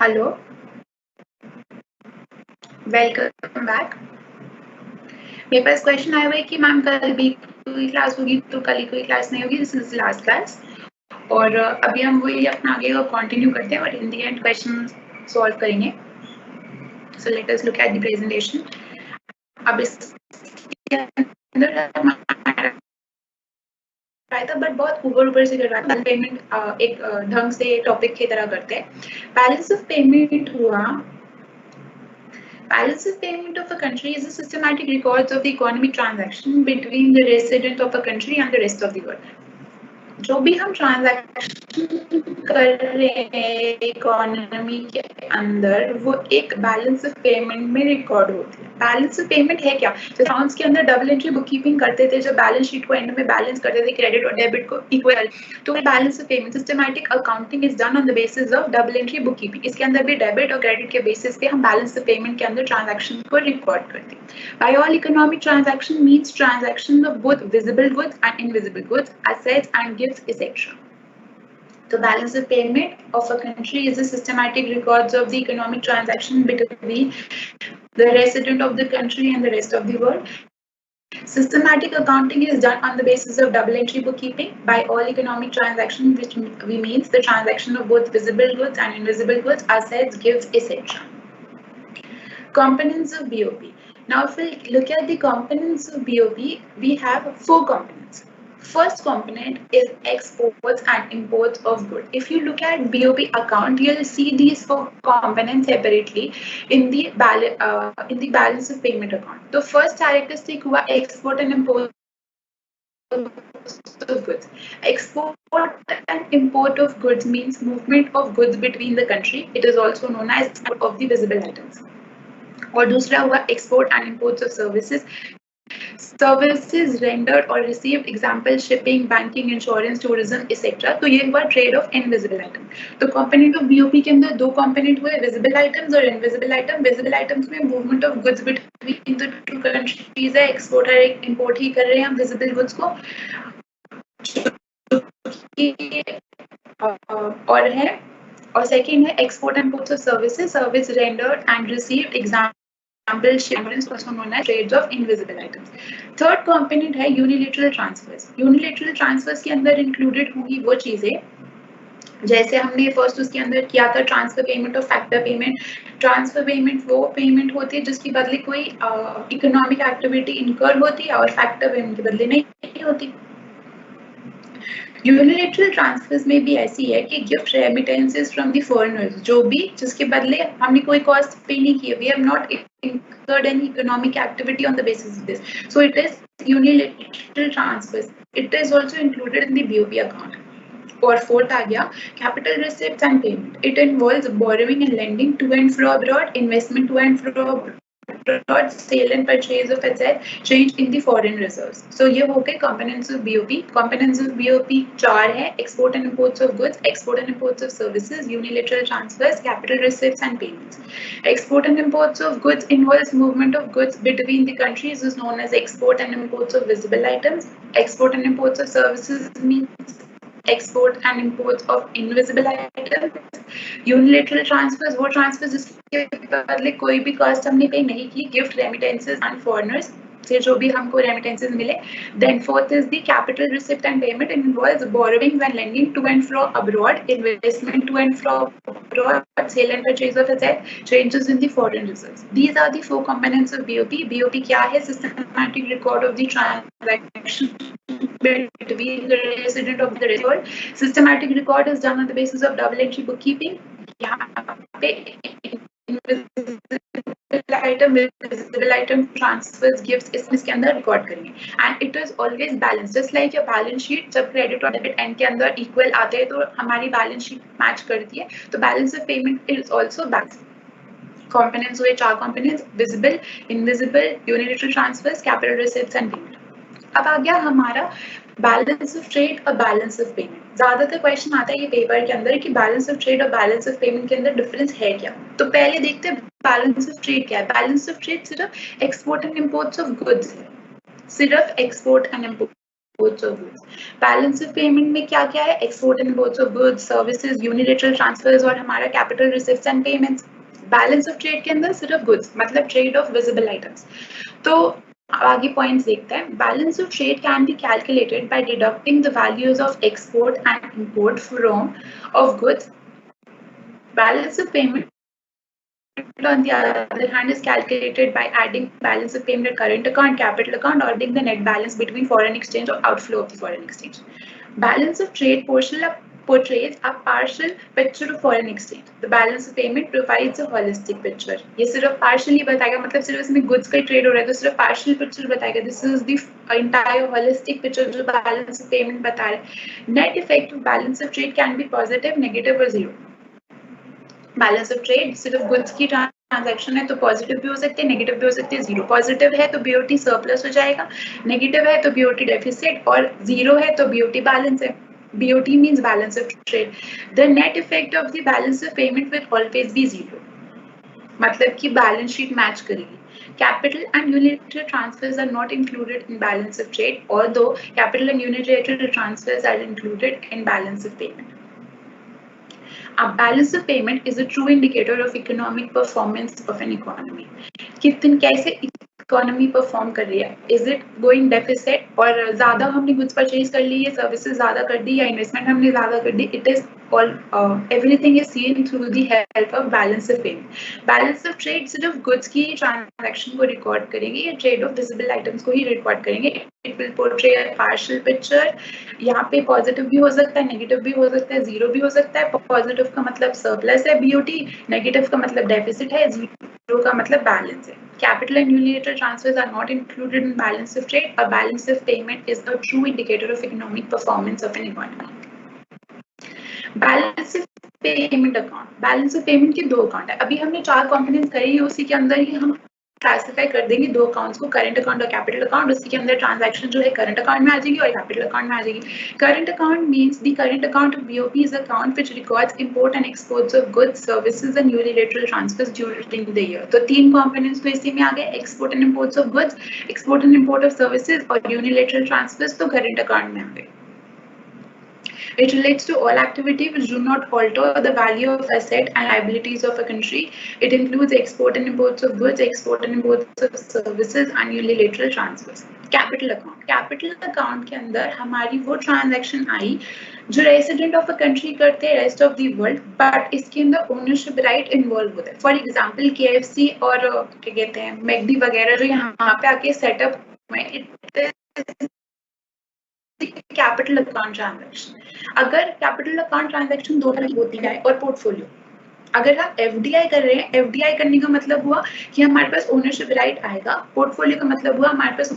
Hello, welcome back. मेरे पास question आया हुआ है कि मैम कल भी कोई क्लास होगी तो कल ही कोई क्लास नहीं होगी, दिस इज लास्ट क्लास। और अभी हम वही अपना आगे कंटिन्यू करते हैं और in the end question solve करेंगे। So let us look at the presentation. अब इसके अंदर था बट बहुत ऊपर से कर रहा था। पेमेंट एक ढंग से टॉपिक की तरह करते हैं। बैलेंस ऑफ पेमेंट हुआ। Balance of payment of a country is a systematic records of the economic transaction between the resident of a country and the rest of the world. जो भी हम ट्रांजैक्शन कर रहे हैं इकोनॉमी के अंदर वो एक बैलेंस ऑफ पेमेंट में रिकॉर्ड होती है। बैलेंस ऑफ पेमेंट है क्या? तो अकाउंट्स के अंदर डबल एंट्री बुक कीपिंग करते थे, जब बैलेंस शीट को एंड में बैलेंस करते थे क्रेडिट और डेबिट को इक्वल, तो balance of payment systematic accounting is done on the basis of double entry book keeping. इसके अंदर भी डेबिट और क्रेडिट के बेसिस पे हम बैलेंस ऑफ पेमेंट के अंदर ट्रांजैक्शन को रिकॉर्ड करते हैं। By all economic transaction means transactions of both visible goods and invisible goods, assets and gifts, etc. The balance of payment of a country is a systematic records of the economic transaction between the resident of the country and the rest of the world. Systematic accounting is done on the basis of double entry bookkeeping. By all economic transactions, which we means the transaction of both visible goods and invisible goods, assets, gifts, etc. Components of BOP. Now, if we look at the components of BOP, we have 4 components. First component is exports and imports of goods. If you look at BOP account, you'll see these 4 components separately in the balance of payment account. The first characteristic हुआ export and import of goods. Export and import of goods means movement of goods between the country. It is also known as export of the visible items. और दूसरा हुआ export and imports of services, services rendered और received, example shipping, banking, insurance, tourism etcetera. तो ये हुआ trade of invisible item. तो component of BOP के अंदर 2 कंपोनेंट हुए, विजिबल आइटम्स और इनविजिबल आइटम। विजिबल आइटम्स में movement of goods between the two countries है, एक्सपोर्ट और इंपोर्ट ही कर रहे हैं हम विजिबल गुड्स को, और है। और सेकेंड है export and imports of services, service rendered and received, example shipping, also known as trades of invisible items. Third component है यूनिलेटरल ट्रांसफर्स। यूनिलेटरल ट्रांसफर्स के अंदर इंक्लूडेड होंगी वो चीजें जैसे हमने फर्स्ट उसके अंदर किया था ट्रांसफर पेमेंट और फैक्टर पेमेंट। ट्रांसफर पेमेंट वो पेमेंट होती है जिसके बदले कोई इकोनॉमिक एक्टिविटी इनकर होती है, और फैक्टर पेमेंट के बदले नहीं होती। यूनिलेटरल ट्रांसफर्स में भी ऐसी है कि gift remittances from the foreigners, जो भी जिसके बदले हमने कोई कॉस्ट पे नहीं की, we have not incurred any economic activity on the basis of this, so it is unilateral transfers. It is also included in the BOP account. और फोर्थ आ गया capital receipts and payment. It involves borrowing and lending to and fro abroad, investment to and fro abroad, sale and purchase of assets, change in the foreign reserves. So ये हो गए components of BOP. Components of BOP 4 है, export and imports of goods, export and imports of services, unilateral transfers, capital receipts and payments. Export and imports of goods involves movement of goods between the countries, is known as export and imports of visible items. Export and imports of services means export and imports of invisible items. Unilateral transfers वो transfer जिसके बदले कोई भी cost हमने पे नहीं की, gift, remittances and foreigners से जो भी हमको रेमिटेंसेस मिले। Then fourth is the capital receipt and payment, involves borrowings and lending to and fro abroad, investment to and fro abroad, sale and purchase of asset, changes in the foreign reserves. These are the 4 components of BOP. BOP क्या है? Systematic record of the transaction between the resident of the record. Systematic record is done on the basis of double entry bookkeeping. यहाँ पे visible item transfers, gifts इसके अंदर record करेंगे, and it is always balanced, just like your balance sheet। जब credit और debit and के अंदर equal आते हैं तो हमारी बैलेंस शीट मैच करती है, तो balance of payment is also balance. Components हुए 4 components, visible, invisible, unilateral transfers, capital receipts and payment. अब आ गया हमारा बैलेंस ऑफ ट्रेड और बैलेंस ऑफ पेमेंट। ज्यादातर क्वेश्चन आता है ये पेपर के अंदर कि बैलेंस ऑफ ट्रेड और बैलेंस ऑफ पेमेंट के अंदर डिफरेंस है क्या। तो पहले देखते हैं बैलेंस ऑफ ट्रेड क्या है। बैलेंस ऑफ ट्रेड सिर्फ export and imports of goods है, सिर्फ export and import imports of goods. Balance of payment में क्या क्या है? Export and imports of goods, services, unilateral transfers और हमारा capital receives and payments. Balance of trade के अंदर सिर्फ गुड्स मतलब ट्रेड ऑफ विजिबल आइटम्स. तो आगे पॉइंट्स देखते हैं. Balance of trade can be calculated by deducting the values of export and import from of goods. Balance of payment, on the other hand, is calculated by adding balance of payment at current account, capital account, or adding the net balance between foreign exchange or outflow of the foreign exchange. Balance of trade portrays a partial picture of foreign exchange. The balance of payment provides a holistic picture. ये सिर्फ partially बताएगा, मतलब सिर्फ इसमें goods का trade हो रहा है तो सिर्फ partial picture बताएगा. This is the entire holistic picture जो balance of payment बता रहा है. Net effect of balance of trade can be positive, negative or zero. Balance of trade सिर्फ गुड्स की ट्रांजैक्शन है तो पॉजिटिव भी हो सकते हैं, नेगेटिव भी हो सकते हैं. जीरो पॉजिटिव है तो बीओटी सरप्लस हो जाएगा, नेगेटिव है तो बीओटी डेफिसिट और जीरो है तो बीओटी बैलेंस है. BOT means balance of trade. The net effect of the balance of payment will always be zero. मतलब कि बैलेंस शीट मैच करेगी. Capital and unilateral transfers are not included in balance of trade, although capital and unilateral transfers are included in balance of payment. A balance of payment is a true indicator of economic performance of an economy. कितन कैसे economy perform कर रही है. Is it going deficit और ज्यादा हमने goods purchase कर ली है, सर्विसेज ज्यादा कर दी या इन्वेस्टमेंट हमने ज्यादा कर दी. It is all everything is seen through the help of balance of payment. Balance of trade सिर्फ गुड्स की ट्रांजैक्शन को रिकॉर्ड करेंगे या ट्रेड ऑफ विजिबल आइटम्स को ही रिकॉर्ड करेंगे. It will portray a partial picture. यहाँ पे पॉजिटिव भी हो सकता है, नेगेटिव भी हो सकता है, जीरो भी हो सकता है. पॉजिटिव का मतलब सरप्लस है बीओटी, नेगेटिव का मतलब डेफिसिट है, जीरो का मतलब बैलेंस है. Capital and unilateral transfers are not included in balance of trade. A balance of payment is a true indicator of economic performance of an economy. Balance of payment account. Balance of payment के दो account है. अभी हमने 4 components करे हैं, उसी के अंदर ही हम क्लासिफाई कर देंगे दो अकाउंट्स को, करंट अकाउंट और कैपिटल अकाउंट. उसी के अंदर ट्रांजैक्शन जो है करंट अकाउंट में आ जाएगी और कैपिटल अकाउंट में आ जाएगी. Current account means the current account of BOP is account which records import and exports of goods, services and unilateral transfers during the year. तो 3 कंपोनेंट्स तो इसी में आ गए, export and imports of goods, export and import of services और unilateral transfers तो current account में आ गए. It relates to all activity which do not alter the value of asset and liabilities of a country. It includes export and imports of goods, export and imports of services and unilateral transfers. Capital account. Capital account के अंदर हमारी वो transaction आई जो resident of a country करते हैं rest of the world, but इसके अंदर ownership right involve होता है. फॉर एग्जांपल KFC और क्या कहते हैं मैकडी वगैरह जो यहाँ पे आके सेटअप में कैपिटल अकाउंट ट्रांजैक्शन. अगर कैपिटल अकाउंट ट्रांजैक्शन दो तरह की होती है और पोर्टफोलियो. अगर आप FDI कर रहे हैं, FDI करने का मतलब हुआ कि हमारे पास ओनरशिप राइट आएगा. पोर्टफोलियो का मतलब हुआ हमारे पास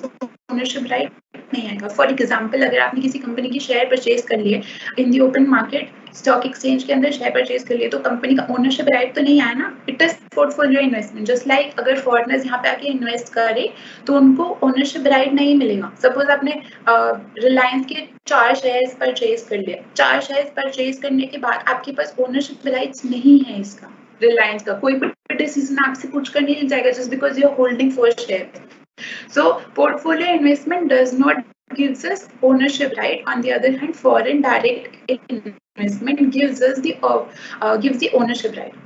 ओनरशिप राइट नहीं आएगा. फॉर एग्जांपल अगर आपने किसी कंपनी की शेयर परचेज कर लिए in the open market, stock exchange के अंदर शेयर परचेज कर लिए, तो कंपनी का ओनरशिप राइट तो नहीं आया ना. It is portfolio investment. Just like अगर फॉरेनर्स यहाँ पे आके इन्वेस्ट करे तो उनको ओनरशिप राइट नहीं मिलेगा. सपोज आपने रिलायंस के 4 शेयर्स परचेज कर लिए. 4 शेयर्स परचेज करने के बाद आपके पास ओनरशिप राइट्स नहीं है इसका, रिलायंस का. कोई भी डिसीजन आपसे पूछ कर नहीं जाएगा just because you are holding 4 share. So portfolio investment does not gives us ownership right. On the other hand, foreign direct investment gives us the gives the ownership right.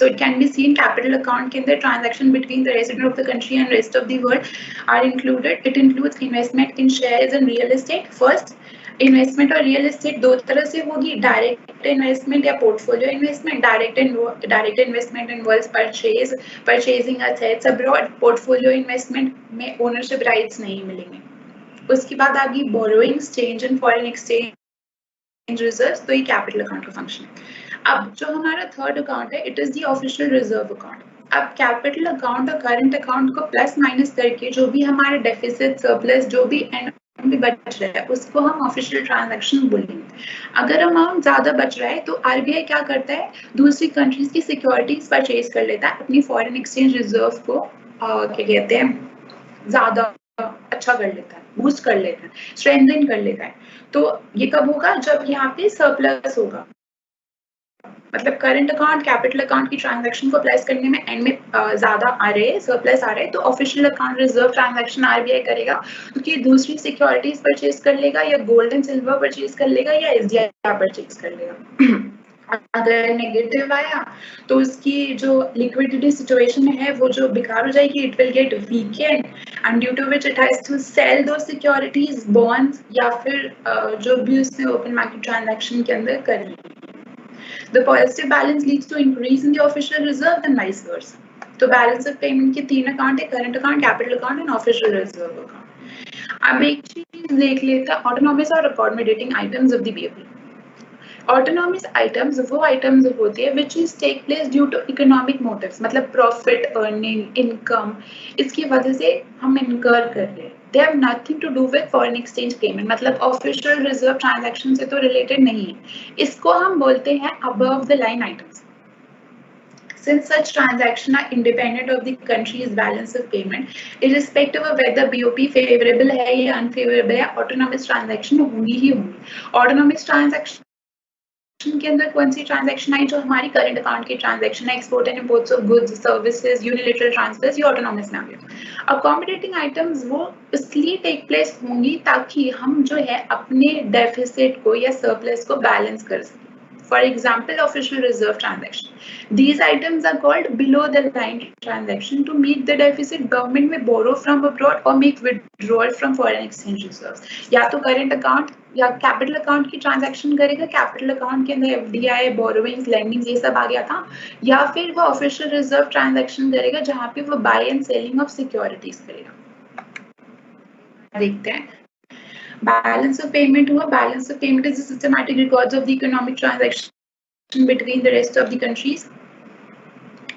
So it can be seen capital account के अंदर transaction between the resident of the country and rest of the world are included. It includes investment in shares and real estate. First, investment और real estate दो तरह से होगी, direct investment या portfolio investment. Direct investment involves purchasing assets abroad. Portfolio investment में ownership rights नहीं मिलेंगे. उसके बाद आ गई borrowings, change in foreign exchange reserves. तो ये कैपिटल अकाउंट का फंक्शन है. अब जो हमारा थर्ड अकाउंट है it is the official reserve account. अब कैपिटल अकाउंट और करंट अकाउंट को प्लस माइनस करके जो भी हमारे डेफिसिट सरप्लस जो भी भी बच रहा है उसको हम ऑफिशियल ट्रांजैक्शन बोलेंगे. अगर अमाउंट ज्यादा बच रहा है तो RBI क्या करता है, दूसरी कंट्रीज की सिक्योरिटीज परचेज कर लेता है, अपनी फॉरेन एक्सचेंज रिजर्व को क्या कहते हैं ज्यादा अच्छा कर लेता है, बूस्ट कर लेता है, स्ट्रेंथन कर लेता है. तो ये कब होगा, जब यहाँ पे सरप्लस होगा. मतलब करंट अकाउंट कैपिटल अकाउंट की ट्रांजैक्शन को प्लेस करने में एंड में ज्यादा आ रहे हैं, सरप्लस आ रहे हैं, तो official account reserve transaction RBI करेगा क्योंकि दूसरी सिक्योरिटीज परचेज कर लेगा या गोल्ड एंड सिल्वर परचेज कर लेगा या एसडीआई परचेज कर लेगा। अगर नेगेटिव आया तो उसकी जो लिक्विडिटी सिचुएशन है वो जो बेकार हो जाएगी, it will get weakened and due to which it has to sell दो सिक्योरिटीज, बॉन्ड्स या फिर जो भी उसने ओपन मार्केट ट्रांजैक्शन के अंदर करी। The positive balance leads to increase in the official reserve and vice versa. तो बैलेंस ऑफ पेमेंट के 3 अकाउंट है, current account, capital account and official reserve account. अब एक चीज देख लेते हैं, ऑटोनॉमस और accommodating items of the BOP. Autonomous items वो आइटम्स होते हैं which is take place due to economic motives, मतलब प्रॉफिट, अर्निंग, इनकम, इसकी वजह से हम इनकर कर रहे हैं। They have nothing to do with foreign exchange payment, मतलब ऑफिशियल रिजर्व ट्रांजैक्शन से तो रिलेटेड नहीं है। इसको हम बोलते हैं above the line items. Since such transactions are independent of the country's balance of payment, irrespective of whether BOP favorable है या unfavorable है, autonomous transaction होंगी ही होंगी। Autonomous transaction के अंदर कौन सी ट्रांजैक्शन आई, जो हमारी करंट अकाउंट की ट्रांजैक्शन है, export and imports of goods, services, unilateral transfers, ये ऑटोनॉमस में आ गया। अकोमोडेटिंग आइटम्स वो इसलिए टेक प्लेस होंगी ताकि हम जो है अपने डेफिसिट को या सरप्लस को बैलेंस कर सकें। For example, official reserve transaction. These items are called below the line transaction. To meet the deficit, government may borrow from abroad or make withdrawal from foreign exchange reserves. या तो current account या capital account की transaction करेगा, capital account के अंदर FDI, borrowings, landings ये सब आ गया था, या फिर वो ऑफिशियल रिजर्व ट्रांजैक्शन करेगा जहां पे वो buy and selling of securities करेगा। देखते हैं balance of payment हुआ। balance of payment is the systematic records of the economic transaction between the rest of the countries.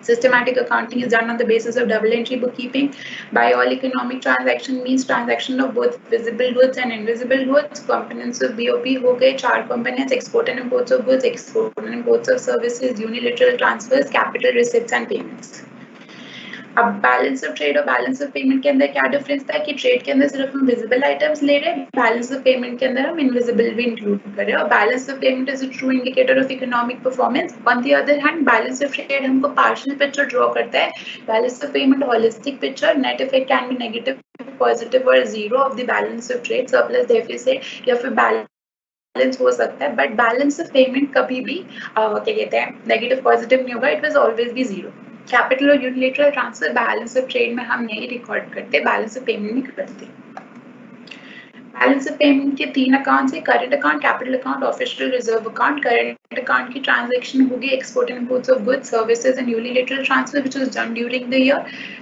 Systematic accounting is done on the basis of double entry bookkeeping. By all, economic transaction means transaction of both visible goods and invisible goods. Components of BOP हो गए 4 components: export and imports of goods, export and imports of services, unilateral transfers, capital receipts and payments. अब balance of trade और balance of payment के अंदर क्या difference था कि trade के अंदर सिर्फ हम विजिबल आइटम्स ले रहे हैं, बैलेंस ऑफ पेमेंट के अंदर हम इनविजिबल भी इंक्लूड कर रहे हैं। और balance of payment is a true indicator of economic performance. On the other hand balance of trade हमको पार्शियल पिक्चर ड्रॉ करता है, balance of payment holistic picture. Net effect can be negative, positive और zero of the balance of trade, surplus, deficit या फिर balance हो सकता है, but balance of payment कभी भी क्या कहते हैं नेगेटिव पॉजिटिव नहीं होगा, it was always be zero. Capital और unilateral transfer balance of trade में हम नहीं रिकॉर्ड करते, बैलेंस ऑफ पेमेंट नहीं करते। बैलेंस ऑफ पेमेंट के 3 अकाउंट्स है, current account, capital account, official reserve account. Current account की ट्रांजैक्शन होगी export and imports of goods, services and unilateral transfer which was done during the year.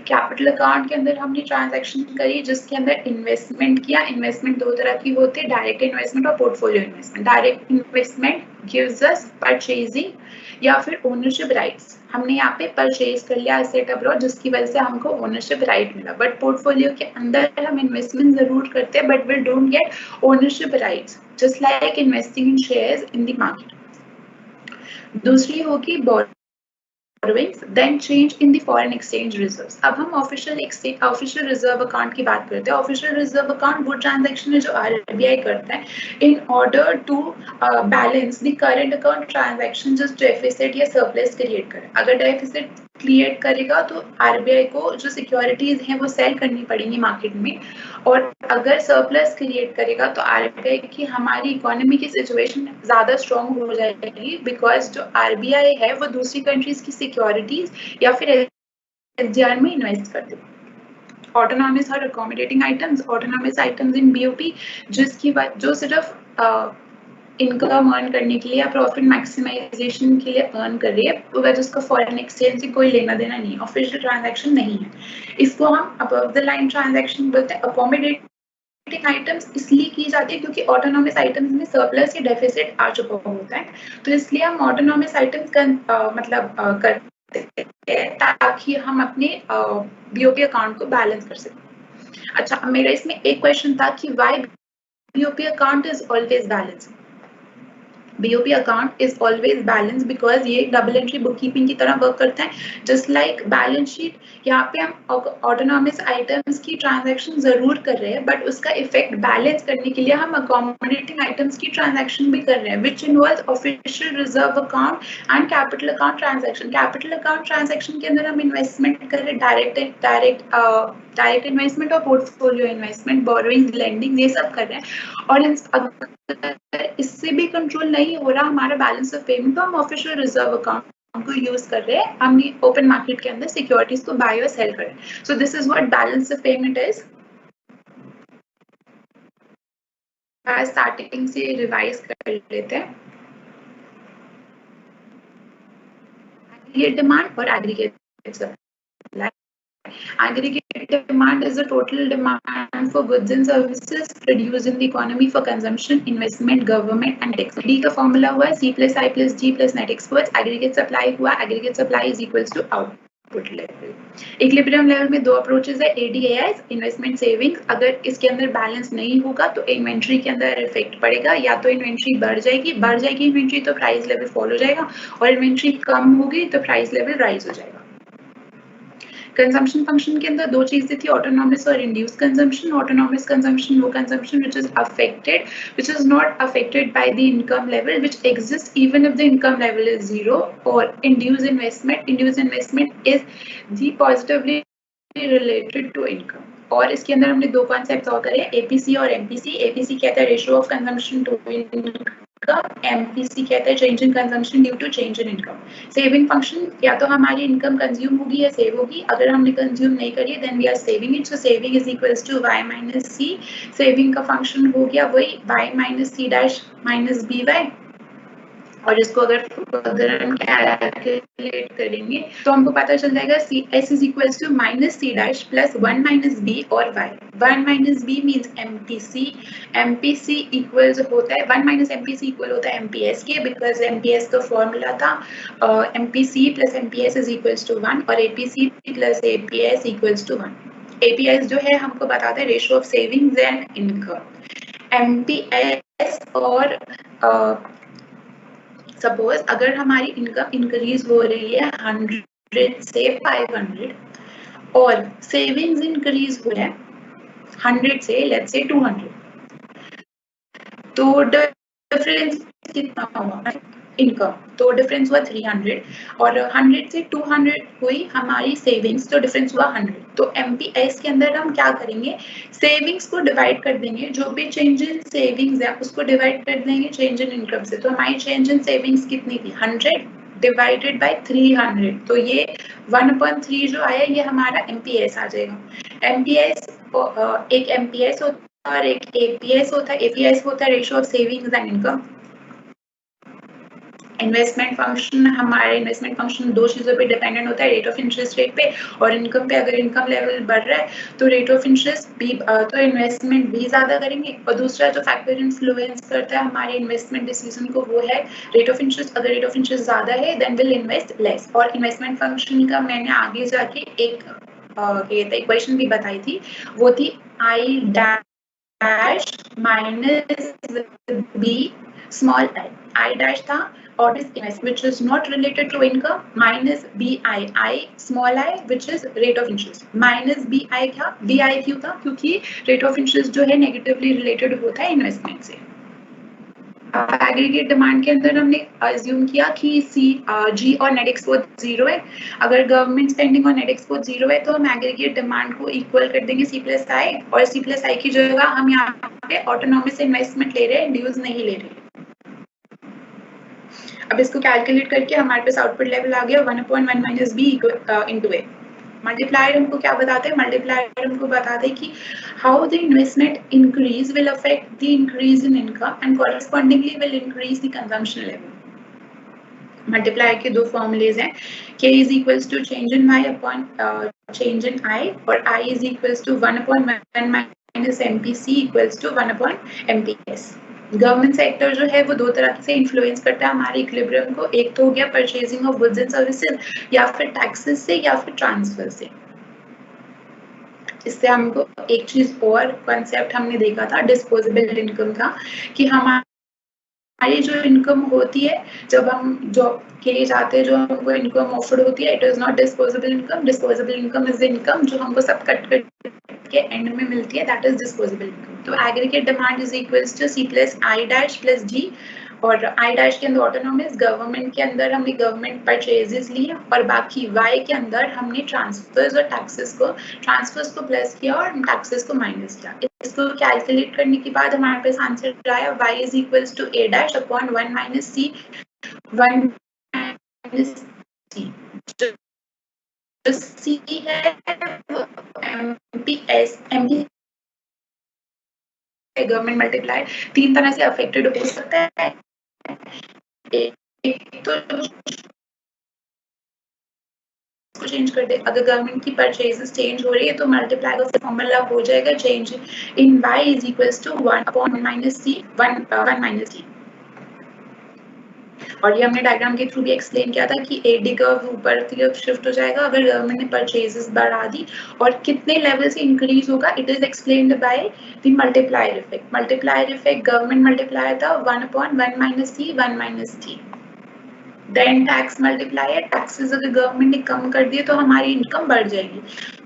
Capital account के अंदर हमने transaction करी जिसके अंदर इन्वेस्टमेंट किया। इन्वेस्टमेंट 2 तरह की होती है, डायरेक्ट इन्वेस्टमेंट और portfolio investment. Direct investment gives us purchasing या फिर ओनरशिप राइट्स। हमने यहाँ पे परचेज कर लिया एसेट अब्रॉड जिसकी वजह से हमको ओनरशिप राइट मिला, बट पोर्टफोलियो के अंदर हम इन्वेस्टमेंट जरूर करते हैं but we don't get ownership rights, just like investing in shares in the market. दूसरी होगी borrowings, then change in the foreign exchange reserves. अब हम ऑफिशियल रिजर्व अकाउंट की बात करते हैं। ऑफिशियल रिजर्व अकाउंट वो ट्रांजैक्शन है जो आरबीआई करता है in order to balance the current account transaction जो डेफिसिट या सरप्लस क्रिएट करे। अगर डेफिसिट क्रिएट करेगा तो आरबीआई को जो सिक्योरिटीज हैं वो सेल करनी पड़ेंगी मार्केट में, और अगर सरप्लस क्रिएट करेगा तो आरबीआई की हमारी इकोनॉमी की सिचुएशन ज्यादा स्ट्रॉन्ग हो जाएगी, बिकॉज जो आरबीआई है वो दूसरी कंट्रीज की सिक्योरिटीज या फिर एसडीआर में इन्वेस्ट करते हैं। ऑटोनॉमस और accommodating items, autonomous items in BOP जिसकी बात जो सिर्फ इनकम अर्न करने के लिए या प्रॉफिट मैक्सिमाइजेशन के लिए अर्न कर रही है, वजह उसका फॉरेन एक्सचेंज से कोई लेना देना नहीं, ऑफिशियल ट्रांजैक्शन नहीं है। इसको हम अबव द लाइन ट्रांजैक्शन बोलते हैं। अकोमोडेटिंग आइटम्स इसलिए की जाती है क्योंकि ऑटोनॉमस आइटम्स में सरप्लस या डेफिसिट आ चुका होता है, तो इसलिए हम ऑटोनॉमस आइटम्स करते हैं ताकि हम अपने बीओपी अकाउंट को बैलेंस कर सकें। अच्छा, मेरा इसमें एक क्वेश्चन था कि why BOP account is always balance. BOP account is always balanced because ये डबल एंट्री बुक कीपिंग की तरह वर्क करता है. जस्ट लाइक बैलेंस शीट, यहाँ पे हम ऑटोनॉमस आइटम्स की ट्रांजैक्शन जरूर कर रहे हैं, बट उसका इफेक्ट बैलेंस करने के लिए हम अकोमोडेटिंग आइटम्स की ट्रांजैक्शन भी कर रहे हैं, which involves official reserve account and capital account transaction. Capital account transaction के अंदर हम इन्वेस्टमेंट कर रहे हैं, डायरेक्ट इन्वेस्टमेंट और पोर्टफोलियो इन्वेस्टमेंट, बोरोइंग, लेंडिंग, ये सब कर रहे हैं. और इससे भी कंट्रोल नहीं हो रहा हमारा बैलेंस ऑफ पेमेंट, तो हम ऑफिशियल रिजर्व अकाउंट को यूज कर रहे हैं, हमने ओपन मार्केट के अंदर सिक्योरिटीज को बाय और सेल कर रहे हैं. So this is what balance of payment is. Starting से रिवाइज कर लेते हैं. एग्रीगेट डिमांड और aggregate supply. Aggregate demand is the total demand for goods and services produced in the economy for consumption, investment, government and tax. D का formula हुआ C plus I plus G plus net exports. Aggregate supply हुआ, aggregate supply is equals to output level. Equilibrium level में दो approaches है, ADAS, investment savings. अगर इसके अंदर balance नहीं होगा तो inventory के अंदर effect पड़ेगा, या तो inventory बढ़ जाएगी inventory तो price level fall हो जाएगा, और inventory कम होगी तो price level rise हो जाएगा. कंजम्पशन फंक्शन के अंदर दो चीजें थी, ऑटोनॉमस और इंड्यूस्ड कंजम्पशन. ऑटोनॉमस कंजम्पशन वो consumption which is not affected by the income level, which exists even if the income level is zero. or induced investment is the positively related to income. और इसके अंदर हमने दो concept और करे, APC और MPC. APC कहता है ratio of consumption to income, MPC कहता है change in consumption due to change in income. Saving function, या तो हमारी इनकम कंज्यूम होगी या सेव होगी. अगर हमने कंज्यूम नहीं करी then we are saving it. So saving is equals to y minus C. Saving का फंक्शन हो गया वही y minus C dash minus B Y. और इसको अगर हम कैलकुलेट करेंगे तो हमको पता चल जाएगा S is equals to minus C dash plus 1 minus B और y. 1 minus B means MPC. MPC equals होता है 1 माइनस एमपीसी इक्वल होता है एमपीएस के, बिकॉज एमपीएस का फॉर्मूला था MPC plus MPS is equals to 1 और APC plus APS equals to 1. APS जो है हमको बताता है ratio of savings and income. MPS और सपोज अगर हमारी इनकम इंक्रीज हो रही है 100 से 500 और सेविंग्स इंक्रीज हो रहा है 100 से लेट्स से 200, तो डिफरेंस कितना हुआ इनकम? तो डिफरेंस हुआ 300 और 100 से 200 हुई हमारी सेविंग्स, तो डिफरेंस हुआ 100. तो एमपीएस के अंदर हम क्या करेंगे, सेविंग्स को डिवाइड कर देंगे, जो भी चेंज इन सेविंग्स है उसको डिवाइड कर देंगे चेंज इन इनकम से. तो हमारी चेंज इन सेविंग्स कितनी थी 100 डिवाइडेड बाय 300, तो ये 1/3 जो आया ये हमारा एमपीएस आ जाएगा. एमपीएस एक एमपीएस होता है और एक एपीएस होता है. एपीएस होता है ratio of savings and income. Investment function, हमारे इन्वेस्टमेंट फंक्शन दो चीज़ों पे डिपेंडेंट होता है, रेट ऑफ इंटरेस्ट रेट पे और इनकम पे. अगर इनकम लेवल बढ़ रहा है तो रेट ऑफ इंटरेस्ट भी तो इन्वेस्टमेंट भी ज़्यादा करेंगे. और दूसरा जो फैक्टर इन्फ्लुएंस करता है हमारे इन्वेस्टमेंट डिसीजन को वो है रेट ऑफ इंटरेस्ट. अगर रेट ऑफ इंटरेस्ट ज़्यादा है देन विल इन्वेस्ट लेस. और इन्वेस्टमेंट फंक्शन का मैंने आगे जाके एक इक्वेशन भी बताई थी, वो थी I dash minus B small I dash था और is which is not related to income, minus I small I which is rate of interest, minus BI था. BI क्यों था? क्योंकि rate of interest जो है नेगेटिवली रिलेटेड होता है इन्वेस्टमेंट से. एग्रीगेट डिमांड के अंदर हमने अज्यूम किया कि जी और नेट एक्सपोर्ट जीरो है. अगर गवर्नमेंट स्पेंडिंग और नेट एक्सपोर्ट जीरो है तो हम एग्रीगेट डिमांड को इक्वल कर देंगे C प्लस आई, और C प्लस आई की जगह हम यहाँ पे ऑटोनॉमस इन्वेस्टमेंट ले रहे हैं, ड्यूज नहीं ले रहे. अब इसको कैलकुलेट करके हमारे पास आउटपुट लेवल आ गया 1/1 minus B into A. Multiplier हमको क्या बताते हैं? मल्टीप्लायर हमको बताते हैं कि how the investment increase will affect the increase in income and correspondingly will increase the consumption level. Multiplier के दो फॉर्मूलेज हैं, k is equals to change in y upon change in i, और i is equals to 1/1 minus MPC equals to 1/mps. Government sector जो है वो दो तरह से इन्फ्लुएंस करता है हमारे इक्विलिब्रियम को. एक तो हो गया purchasing of goods and services, या फिर टैक्सेस से, या फिर ट्रांसफर से. इससे हमको एक चीज और कॉन्सेप्ट हमने देखा था डिस्पोजेबल इनकम का, कि हमारे हमारी जो इनकम होती है जब हम जॉब के लिए जाते हैं, जो हमको इनकम ऑफर्ड होती है, it is not disposable income. Disposable income is the income जो हमको सब कट के एंड में मिलती है, दैट इज डिस्पोजेबल इनकम. तो aggregate demand is equals to C plus I dash plus G. और आई डैश के अंदर ऑटोनॉमस, गवर्नमेंट के अंदर हमने गवर्नमेंट परचेजेस लिए और बाकी वाई के अंदर हमने ट्रांसफर्स और ट्रांसफर्स को प्लस किया और टैक्सेस को माइनस किया. इसको कैलकुलेट करने के बाद हमारे पास आंसर आया y is equals to a dash upon 1 minus c. 1 minus c जो c है MPS गवर्नमेंट मल्टीप्लाई 3 तरह से अफेक्टेड हो सकता है. एक तो को चेंज कर दे. अगर गवर्नमेंट की परचेजेस चेंज हो रही है तो मल्टीप्लाई का फॉर्मूला हो जाएगा change in y is equals to 1 upon minus c 1 minus c. और ये हमने डायग्राम के थ्रू भी एक्सप्लेन किया था कि एडी कर्व ऊपर की तरफ शिफ्ट हो जाएगा अगर गवर्नमेंट ने परचेजेस बढ़ा दी. और कितने लेवल से इंक्रीज होगा, it is explained by the multiplier effect. Multiplier effect government multiplier था 1 upon 1 minus c 1 minus c. Then tax multiplier, taxes अगर गवर्नमेंट ने कम कर दिए तो हमारी इनकम बढ़ जाएगी.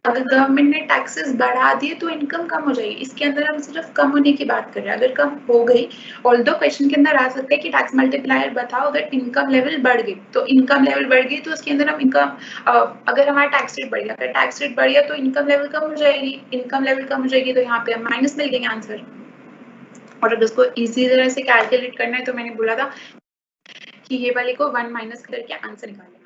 अगर गवर्नमेंट ने टैक्सेस बढ़ा दिए तो इनकम कम हो जाएगी. इसके अंदर हम सिर्फ कम होने की बात कर रहे हैं. अगर कम हो गई, ऑल्दो क्वेश्चन के अंदर आ सकता है कि टैक्स मल्टीप्लायर बताओ अगर इनकम लेवल बढ़ गई, तो इनकम लेवल बढ़ गई तो उसके अंदर हम इनकम अगर हमारा टैक्स रेट बढ़ गया, अगर टैक्स रेट बढ़ गया तो इनकम लेवल कम हो जाएगी. इनकम लेवल कम हो जाएगी तो यहाँ पे हम माइनस मिल गए आंसर. और अगर इसको इजी तरह से कैलकुलेट करना है तो मैंने बोला था कि ये वाले को 1 माइनस करके आंसर निकालना है.